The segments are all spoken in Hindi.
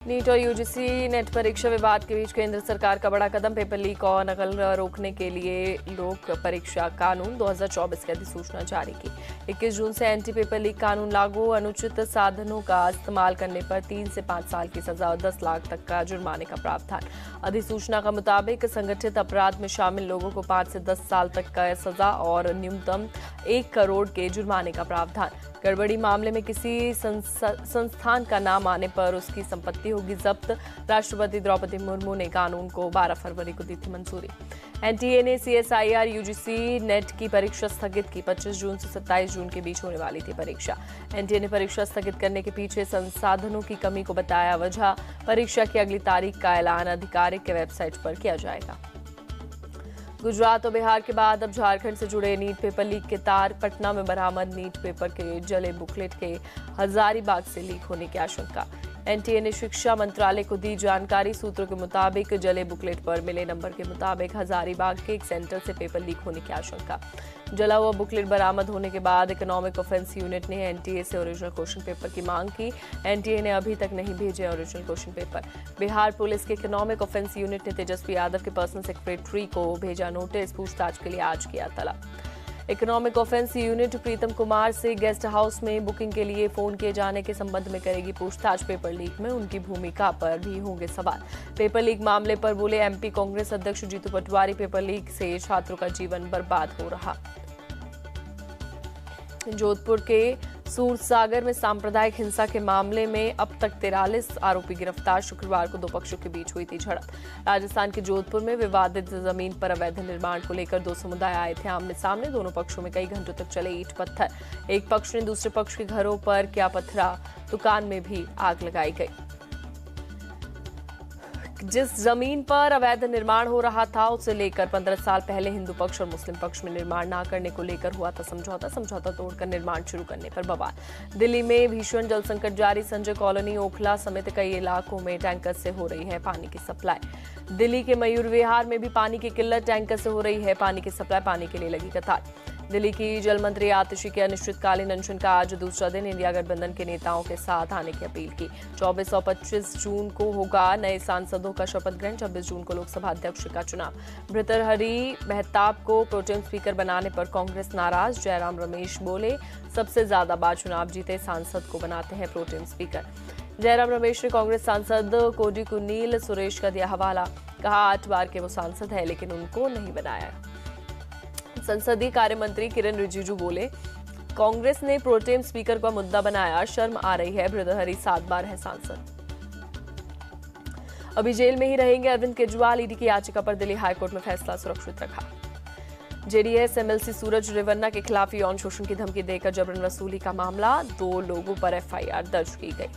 नीट और यूजीसी नेट परीक्षा विवाद के बीच केंद्र सरकार का बड़ा कदम। पेपर लीक और नकल रोकने के लिए लोक परीक्षा कानून 2024 की अधिसूचना जारी की। 21 जून से एंटी पेपर लीक कानून लागू। अनुचित साधनों का इस्तेमाल करने पर 3 से 5 साल की सजा और 10 लाख तक का जुर्माने का प्रावधान। अधिसूचना का मुताबिक संगठित अपराध में शामिल लोगों को 5 से 10 साल तक का सजा और न्यूनतम 1 करोड़ के जुर्माने का प्रावधान। गड़बड़ी मामले में किसी संस्थान का नाम आने पर उसकी संपत्ति होगी जब्त। राष्ट्रपति द्रौपदी मुर्मू ने कानून को 12 फरवरी को दी थी मंजूरी। एनटीए ने सीएसआईआर यूजीसी नेट की परीक्षा स्थगित की। 25 जून से 27 जून के बीच होने वाली थी परीक्षा। एनटीए ने परीक्षा स्थगित करने के पीछे संसाधनों की कमी को बताया वजह। परीक्षा की अगली तारीख का ऐलान आधिकारिक के वेबसाइट पर किया जाएगा। गुजरात और बिहार के बाद अब झारखंड से जुड़े नीट पेपर लीक के तार। पटना में बरामद नीट पेपर के जले बुकलेट के हजारीबाग से लीक होने की आशंका। एनटीए ने शिक्षा मंत्रालय को दी जानकारी। सूत्रों के मुताबिक जले बुकलेट पर मिले नंबर के मुताबिक हजारीबाग के एक सेंटर से पेपर लीक होने की आशंका। जला हुआ बुकलेट बरामद होने के बाद इकोनॉमिक ऑफेंस यूनिट ने एनटीए से ओरिजिनल क्वेश्चन पेपर की मांग की। एनटीए ने अभी तक नहीं भेजे original question paper. Bihar police के इकोनॉमिक ऑफेंस यूनिट ने तेजस्वी यादव के पर्सनल सेक्रेटरी को भेजा नोटिस। पूछताछ के लिए आज किया तलब। Economic offence unit Pritam Kumar से गेस्ट हाउस में बुकिंग के लिए फोन किए जाने के संबंध में करेगी पूछताछ। पेपर लीक में उनकी भूमिका पर भी होंगे सवाल। पेपर लीक मामले पर बोले एमपी कांग्रेस अध्यक्ष जीतू पटवारी, पेपर लीक से छात्रों का जीवन बर्बाद हो रहा। जोधपुर के सूरसागर में सांप्रदायिक हिंसा के मामले में अब तक 43 आरोपी गिरफ्तार। शुक्रवार को दो पक्षों के बीच हुई थी झड़प। राजस्थान के जोधपुर में विवादित जमीन पर अवैध निर्माण को लेकर दो समुदाय आए थे आमने सामने। दोनों पक्षों में कई घंटों तक चले ईंट पत्थर। एक पक्ष ने दूसरे पक्ष के घरों पर क्या पत्थरा। दुकान में भी आग लगाई गई। जिस जमीन पर अवैध निर्माण हो रहा था उसे लेकर 15 साल पहले हिंदू पक्ष और मुस्लिम पक्ष में निर्माण न करने को लेकर हुआ था समझौता तोड़कर निर्माण शुरू करने पर बवाल। दिल्ली में भीषण जल संकट जारी। संजय कॉलोनी, ओखला समेत कई इलाकों में टैंकर से हो रही है पानी की सप्लाई। दिल्ली के मयूर विहार में भी पानी की किल्लत। टैंकर से हो रही है पानी की सप्लाई। पानी के लिए लगी कतार। दिल्ली की जल मंत्री आतिशी के अनिश्चितकालीन अनशन का आज दूसरा दिन। इंडिया गठबंधन के नेताओं के साथ आने की अपील की। 24 और 25 जून को होगा नए सांसदों का शपथ ग्रहण। 26 जून को लोकसभा अध्यक्ष का चुनाव। भर्तृहरि मेहताब को प्रोटेम स्पीकर बनाने पर कांग्रेस नाराज। जयराम रमेश बोले सबसे ज्यादा बार चुनाव जीते सांसद को बनाते हैं प्रोटेम स्पीकर। जयराम रमेश ने कांग्रेस सांसद कोडी कुन्नील सुरेश का दिया हवाला। कहा 8 बार के वो सांसद है लेकिन उनको नहीं बनाया। संसदीय कार्य मंत्री किरण रिजिजू बोले कांग्रेस ने प्रोटेम स्पीकर का मुद्दा बनाया, शर्म आ रही है। भर्तृहरि 7 बार है सांसद। अभी जेल में ही रहेंगे अरविंद केजरीवाल। ईडी की याचिका पर दिल्ली हाईकोर्ट में फैसला सुरक्षित रखा। जेडीएस एमएलसी सूरज रेवन्ना के खिलाफ यौन शोषण की धमकी देकर जबरन वसूली का मामला। 2 लोगों पर एफआईआर दर्ज की गई।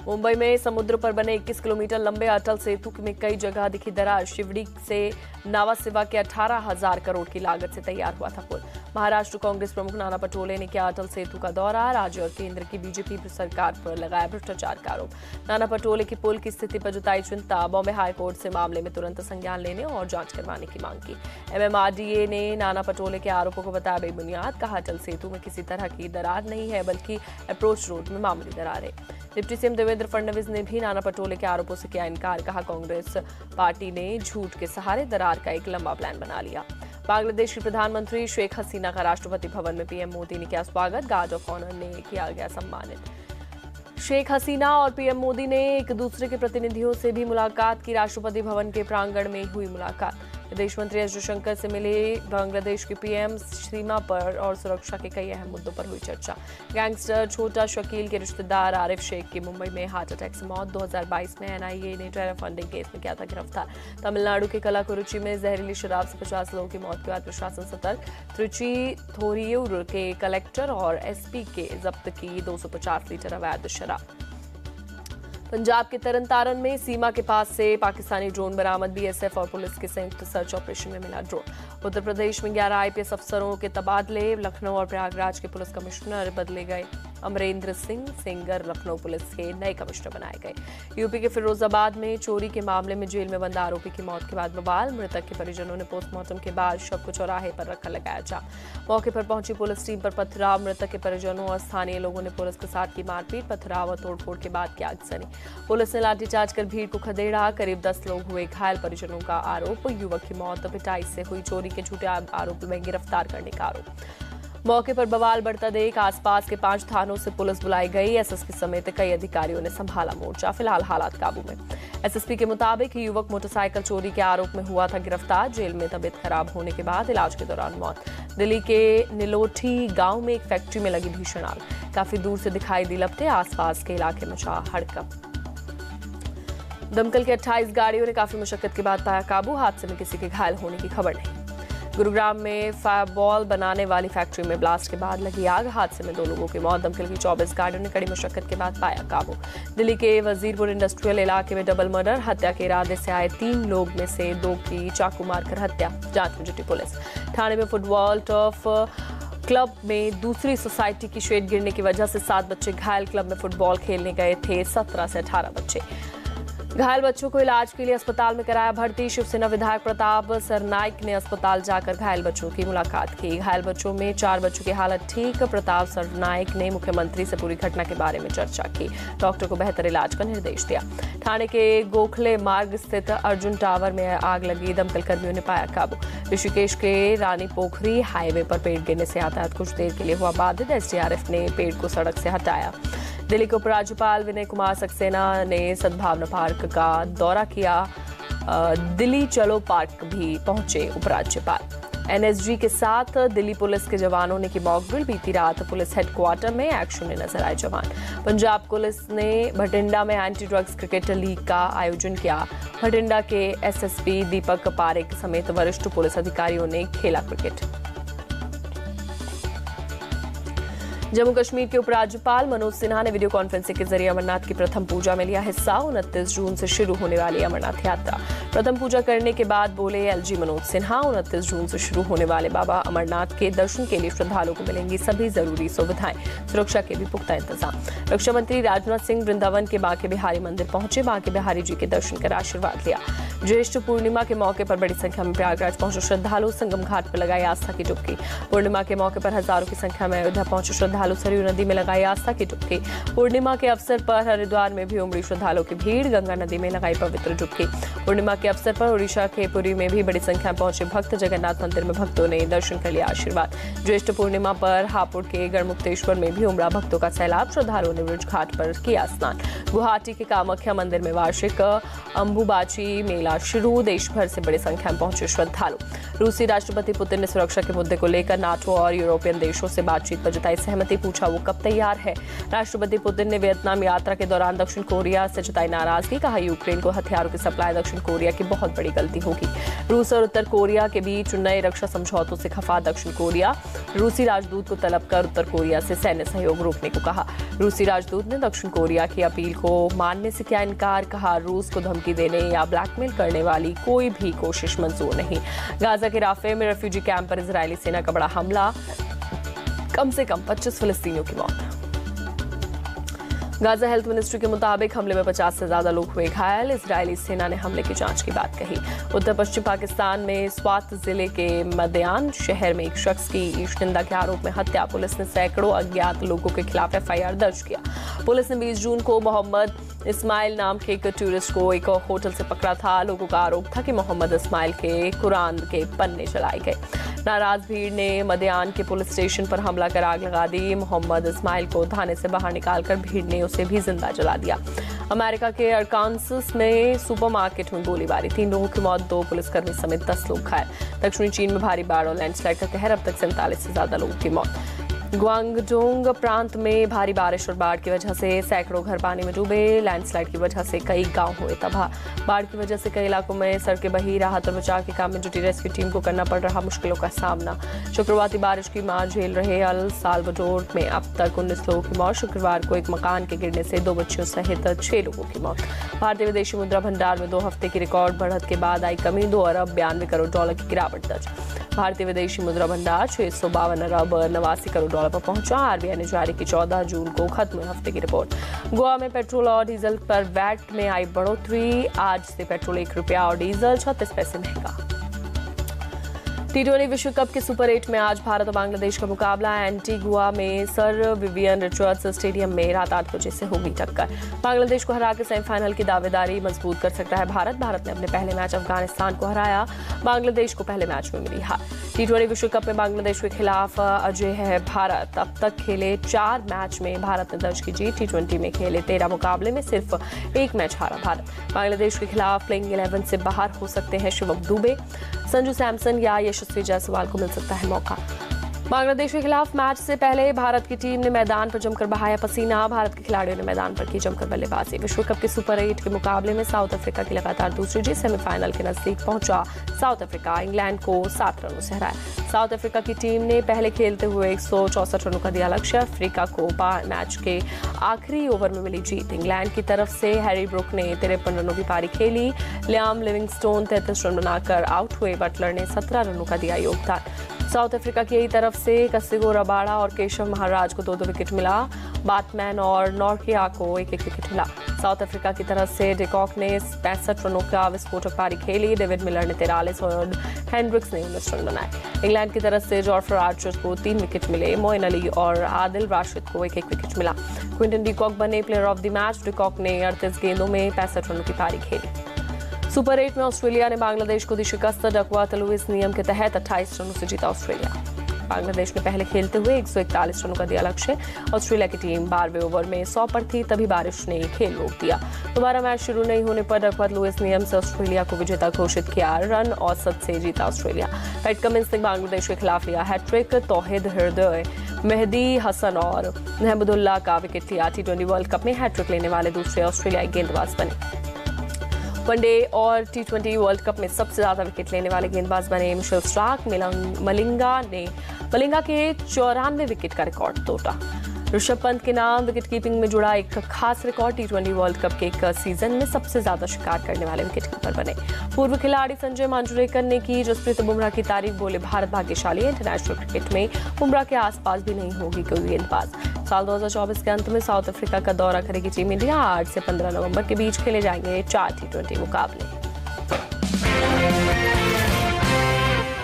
मुंबई में समुद्र पर बने 21 किलोमीटर लंबे अटल सेतु में कई जगह दिखी दरार। शिवड़ी से नावासिवा के 18,000 करोड़ की लागत से तैयार हुआ था पुल। महाराष्ट्र कांग्रेस प्रमुख नाना पटोले ने किया अटल सेतु का दौरा। राज्य और केंद्र की बीजेपी सरकार पर लगाया भ्रष्टाचार का आरोप। नाना पटोले की पुल की स्थिति पर जताई चिंता। बॉम्बे हाईकोर्ट से मामले में तुरंत संज्ञान लेने और जांच करवाने की मांग की। एमएमआरडीए ने नाना पटोले के आरोपों को बताया बेबुनियाद। कहा अटल सेतु में किसी तरह की दरार नहीं है बल्कि अप्रोच रोड में मामूली दरार है। डिप्टी सीएम देवेंद्र फडणवीस ने भी नाना पटोले के आरोपों से किया इनकार। कहा कांग्रेस पार्टी ने झूठ के सहारे दरार का एक लंबा प्लान बना लिया। बांग्लादेश की प्रधानमंत्री शेख हसीना का राष्ट्रपति भवन में पीएम मोदी ने किया स्वागत। गार्ड ऑफ ऑनर ने किया गया सम्मानित। शेख हसीना और पीएम मोदी ने एक दूसरे के प्रतिनिधियों से भी मुलाकात की। राष्ट्रपति भवन के प्रांगण में हुई मुलाकात। विदेश मंत्री एस जयशंकर से मिले बांग्लादेश के पीएम। सीमा पर और सुरक्षा के कई अहम मुद्दों पर हुई चर्चा। गैंगस्टर छोटा शकील के रिश्तेदार आरिफ शेख की मुंबई में हार्ट अटैक से मौत। 2022 में एनआईए ने टेरर फंडिंग केस में किया था गिरफ्तार। तमिलनाडु के कलाकुरुचि में जहरीली शराब से 50 लोगों की मौत के बाद प्रशासन सतर्क। त्रिची थोरियूर के कलेक्टर और एसपी के जब्त की 250 लीटर अवैध शराब। पंजाब के तरनतारन में सीमा के पास से पाकिस्तानी ड्रोन बरामद। बीएसएफ और पुलिस के संयुक्त सर्च ऑपरेशन में मिला ड्रोन। उत्तर प्रदेश में 11 आईपीएस अफसरों के तबादले। लखनऊ और प्रयागराज के पुलिस कमिश्नर बदले गए। अमरेंद्र सिंह सेंगर लखनऊ पुलिस के नए कमिश्नर बनाए गए। यूपी के फिरोजाबाद में चोरी के मामले में जेल में बंद आरोपी की मौत के बाद बवाल। मृतक के परिजनों ने पोस्टमार्टम के बाद शव को चौराहे पर रखकर लगाया जाम। मौके पर पहुंची पुलिस टीम पर पथराव। मृतक के परिजनों और स्थानीय लोगों ने पुलिस के साथ की मारपीट, पथराव और तोड़फोड़ के बाद की आगजनी। पुलिस ने लाठीचार्ज कर भीड़ को खदेड़ा। करीब 10 लोग हुए घायल। परिजनों का आरोप, युवक की मौत पिटाई से हुई। चोरी के झूठे आरोप में गिरफ्तार करने का आरोप। मौके पर बवाल बढ़ता देख आसपास के 5 थानों से पुलिस बुलाई गई। एसएसपी समेत कई अधिकारियों ने संभाला मोर्चा। फिलहाल हालात काबू में। एसएसपी के मुताबिक युवक मोटरसाइकिल चोरी के आरोप में हुआ था गिरफ्तार। जेल में तबीयत खराब होने के बाद इलाज के दौरान मौत। दिल्ली के निलोठी गांव में एक फैक्ट्री में लगी भीषण आग। काफी दूर से दिखाई दी लपटें। आसपास के इलाके में मचा हड़कंप। दमकल की 28 गाड़ियों ने काफी मुशक्कत के बाद पाया काबू। हादसे में किसी के घायल होने की खबर नहीं। गुरुग्राम में फायरबॉल बनाने वाली फैक्ट्री में ब्लास्ट के बाद लगी आग। हादसे में 2 लोगों की मौत। दमकल की 24 गाड़ियों ने कड़ी मुशक्कत के बाद पाया काबू। दिल्ली के वजीरपुर इंडस्ट्रियल इलाके में डबल मर्डर। हत्या के इरादे से आए 3 लोग में से 2 की चाकू मारकर हत्या। जांच में जुटी पुलिस। ठाणे में फुटबॉल टर्फ क्लब में दूसरी सोसाइटी की शेड गिरने की वजह से 7 बच्चे घायल। क्लब में फुटबॉल खेलने गए थे 17 से 18 बच्चे। घायल बच्चों को इलाज के लिए अस्पताल में कराया भर्ती। शिवसेना विधायक प्रताप सरनाइक ने अस्पताल जाकर घायल बच्चों की मुलाकात की। घायल बच्चों में 4 बच्चों की हालत ठीक। प्रताप सरनाइक ने मुख्यमंत्री से पूरी घटना के बारे में चर्चा की। डॉक्टर को बेहतर इलाज का निर्देश दिया। ठाणे के गोखले मार्ग स्थित अर्जुन टावर में आग लगी। दमकल कर्मियों ने पाया काबू। ऋषिकेश के रानी पोखरी हाईवे पर पेड़ गिरने से यातायात कुछ देर के लिए हुआ बाधित। एसडीआरएफ ने पेड़ को सड़क से हटाया। दिल्ली के उपराज्यपाल विनय कुमार सक्सेना ने सद्भावना पार्क का दौरा किया। दिल्ली चलो पार्क भी पहुंचे उपराज्यपाल। एनएसजी के साथ दिल्ली पुलिस के जवानों ने की मॉक ड्रिल। बीती रात पुलिस हेडक्वार्टर में एक्शन में नजर आए जवान। पंजाब पुलिस ने भटिंडा में एंटी ड्रग्स क्रिकेट लीग का आयोजन किया। भटिंडा के एसएसपी दीपक पारेख समेत वरिष्ठ पुलिस अधिकारियों ने खेला क्रिकेट। जम्मू कश्मीर के उपराज्यपाल मनोज सिन्हा ने वीडियो कॉन्फ्रेंसिंग के जरिए अमरनाथ की प्रथम पूजा में लिया हिस्सा। 29 जून से शुरू होने वाली अमरनाथ यात्रा। प्रथम पूजा करने के बाद बोले एलजी मनोज सिन्हा, 29 जून से शुरू होने वाले बाबा अमरनाथ के दर्शन के लिए श्रद्धालुओं को मिलेंगी सभी जरूरी सुविधाएं। सुरक्षा के भी पुख्ता इंतजाम। रक्षा मंत्री राजनाथ सिंह वृंदावन के बांके बिहारी मंदिर पहुंचे। बांके बिहारी जी के दर्शन कर आशीर्वाद लिया। ज्येष्ठ पूर्णिमा के मौके पर बड़ी संख्या में प्रयागराज पहुंचे श्रद्धालु। संगम घाट पर लगाई आस्था की डुबकी। पूर्णिमा के मौके पर हजारों की संख्या में अयोध्या पहुंचे श्रद्धालु। सरयू नदी में लगाई आस्था की डुबकी। पूर्णिमा के अवसर पर हरिद्वार में भी उमड़ी श्रद्धालुओं की भीड़। गंगा नदी में लगाई पवित्र डुबकी। पूर्णिमा के अवसर पर ओडिशा के पुरी में भी बड़ी संख्या में पहुंचे भक्त। जगन्नाथ मंदिर में भक्तों ने दर्शन कर लिया आशीर्वाद। ज्येष्ठ पूर्णिमा पर हापुड़ के गढ़मुक्तेश्वर में भी उमड़ा भक्तों का सैलाब। श्रद्धालुओं ने ब्रज घाट पर किया स्नान। गुवाहाटी के कामाख्या मंदिर में वार्षिक अंबुबाची मेला शुरू। देश भर से बड़ी संख्या में पहुंचे श्रद्धालु। रूसी राष्ट्रपति पुतिन ने सुरक्षा के मुद्दे को लेकर नाटो और यूरोपियन देशों से बातचीत पर जताई सहमति। पूछा वो कब तैयार है। राष्ट्रपति पुतिन ने वियतनाम यात्रा के दौरान दक्षिण कोरिया से जताई नाराजगी। कहा यूक्रेन को हथियारों की सप्लाई दक्षिण कोरिया की बहुत बड़ी गलती होगी। रूस और उत्तर कोरिया के बीच नए रक्षा समझौतों से खफा दक्षिण कोरिया। रूसी राजदूत को तलब कर उत्तर कोरिया से सैन्य सहयोग रोकने को कहा। रूसी राजदूत ने दक्षिण कोरिया की अपील को मानने से किया इनकार। कहा रूस को धमकी देने या ब्लैकमेल करने वाली कोई भी कोशिश मंजूर नहीं। गाजा के राफे में रेफ्यूजी कैंप पर इजरायली सेना का बड़ा हमला। कम से कम 25 फिलिस्तीनियों की मौत। गाजा हेल्थ मिनिस्ट्री के मुताबिक हमले में 50 से ज्यादा लोग हुए घायल। इजरायली सेना ने हमले की जांच की बात कही। उत्तर पश्चिम पाकिस्तान में स्वात जिले के मदयान शहर में एक शख्स की ईश निंदा के आरोप में हत्या। पुलिस ने सैकड़ों अज्ञात लोगों के खिलाफ एफआईआर दर्ज किया। पुलिस ने 20 जून को मोहम्मद इस्माइल नाम के एक टूरिस्ट को एक होटल से पकड़ा था। लोगों का आरोप था कि मोहम्मद इस्माइल के कुरान के पन्ने जलाए गए। नाराज भीड़ ने मदयान के पुलिस स्टेशन पर हमला कर आग लगा दी। मोहम्मद इस्माइल को थाने से बाहर निकालकर भीड़ ने उसे भी जिंदा जला दिया। अमेरिका के अरकानसस में सुपरमार्केट में गोलीबारी। 3 लोगों की मौत, 2 पुलिसकर्मी समेत 10 लोग घायल। दक्षिणी चीन में भारी बाढ़ और लैंडस्लाइड का कहर। अब तक 47 से ज्यादा लोगों की मौत। ग्वांगडोंग प्रांत में भारी बारिश और बाढ़ की वजह से सैकड़ों घर पानी में डूबे। लैंडस्लाइड की वजह से कई गांव हुए तबाह। बाढ़ की वजह से कई इलाकों में सड़कें बही। राहत और बचाव के काम में जुटी रेस्क्यू टीम को करना पड़ रहा मुश्किलों का सामना। शुक्रवार बारिश की मार झेल रहे अल साल्वाडोर में अब तक 19 लोगों की मौत। शुक्रवार को एक मकान के गिरने से 2 बच्चियों सहित 6 लोगों की मौत। भारतीय विदेशी मुद्रा भंडार में 2 हफ्ते की रिकॉर्ड बढ़त के बाद आई कमी। $2 अरब 92 करोड़ की गिरावट दर्ज। भारतीय विदेशी मुद्रा भंडार $652 अरब 89 करोड़ $1 पर पहुंचा। आरबीआई ने जारी की 14 जून को खत्म हुए हफ्ते की रिपोर्ट। गोवा में पेट्रोल और डीजल पर वैट में आई बढ़ोतरी। आज से पेट्रोल ₹1 और डीजल 36 पैसे महंगा। T20 विश्व कप के सुपर 8 में आज भारत और बांग्लादेश का मुकाबला। एंटीगुआ में सर विवियन रिचर्ड्स स्टेडियम में रात 8 बजे से होगी टक्कर। बांग्लादेश को हराकर सेमीफाइनल की दावेदारी मजबूत कर सकता है भारत ने अपने पहले मैच अफगानिस्तान को हराया। बांग्लादेश को पहले मैच में मिली हार। T20 विश्व कप में बांग्लादेश के खिलाफ अजय है भारत। अब तक खेले 4 मैच में भारत ने दर्ज की जीत। T20 में खेले 13 मुकाबले में सिर्फ 1 मैच हारा भारत। बांग्लादेश के खिलाफ प्लेइंग 11 से बाहर हो सकते हैं शिवम दुबे, संजू सैमसन या यशस्वी जायसवाल को मिल सकता है मौका। बांग्लादेश के खिलाफ मैच से पहले भारत की टीम ने मैदान पर जमकर बहाया पसीना। भारत के खिलाड़ियों ने मैदान पर की जमकर बल्लेबाजी। विश्व कप के सुपर 8 के मुकाबले में साउथ अफ्रीका की लगातार दूसरी जीत। सेमीफाइनल के नजदीक पहुंचा साउथ अफ्रीका। इंग्लैंड को 7 रनों से हराया। साउथ अफ्रीका की टीम ने पहले खेलते हुए 164 रनों का दिया लक्ष्य। अफ्रीका को मैच के आखिरी ओवर में मिली जीत। इंग्लैंड की तरफ से हैरी ब्रुक ने 53 रनों की पारी खेली। लियाम लिविंगस्टोन 33 रन बनाकर आउट हुए। बटलर ने 17 रनों का दिया योगदान। साउथ अफ्रीका की तरफ से कसिगो रबाड़ा और केशव महाराज को 2-2 विकेट मिला। बाटमैन और नॉर्किया को 1-1 विकेट मिला। साउथ अफ्रीका की तरफ से डिकॉक ने 65 रनों का विस्फोटक पारी खेली। डेविड मिलर ने 43 और हेंड्रिक्स ने 19 रन बनाए। इंग्लैंड की तरफ से जॉर्फर आर्चर को 3 विकेट मिले। मोइन अली और आदिल राशिद को 1-1 विकेट मिला। क्विंटन डिकॉक बने player of the match. De Kock ने 38 गेंदों में 65 रनों की पारी खेली। सुपर 8 में ऑस्ट्रेलिया ने बांग्लादेश को दी शिकस्त। डकवर्थ लुइस नियम के तहत 28 रनों से जीता ऑस्ट्रेलिया। बांग्लादेश ने पहले खेलते हुए 141 रनों का दिया लक्ष्य। ऑस्ट्रेलिया की टीम 12वें ओवर में 100 पर थी, तभी बारिश ने खेल रोक दिया। दोबारा मैच शुरू नहीं होने पर डकवर्थ लुइस नियम से ऑस्ट्रेलिया को विजेता घोषित किया। रन औसत से जीता ऑस्ट्रेलिया। पैट कमिंस ने बांग्लादेश के खिलाफ लिया हैट्रिक। तौहीद हृदय, मेहदी हसन और महमूदुल्लाह का विकेट लिया। T20 वर्ल्ड कप में हैट्रिक लेने वाले दूसरे ऑस्ट्रेलियाई गेंदबाज बने। वनडे और T20 वर्ल्ड कप में सबसे ज्यादा विकेट लेने वाले गेंदबाज बने मिशेल स्टार्क। मलिंगा के 94 विकेट का रिकॉर्ड तोड़ा। ऋषभ पंत के नाम विकेट कीपिंग में जुड़ा एक खास रिकॉर्ड। T20 वर्ल्ड कप के एक सीजन में सबसे ज्यादा शिकार करने वाले विकेट कीपर बने। पूर्व खिलाड़ी संजय मांजरेकर ने की जसप्रीत बुमराह की तारीफ। बोले, भारत भाग्यशाली है। इंटरनेशनल क्रिकेट में बुमराह के आसपास भी नहीं होगी कोई गेंदबाज। साल 2024 के अंत में साउथ अफ्रीका का दौरा करेगी टीम इंडिया। 8 से 15 नवंबर के बीच खेले जाएंगे 4 T20 मुकाबले।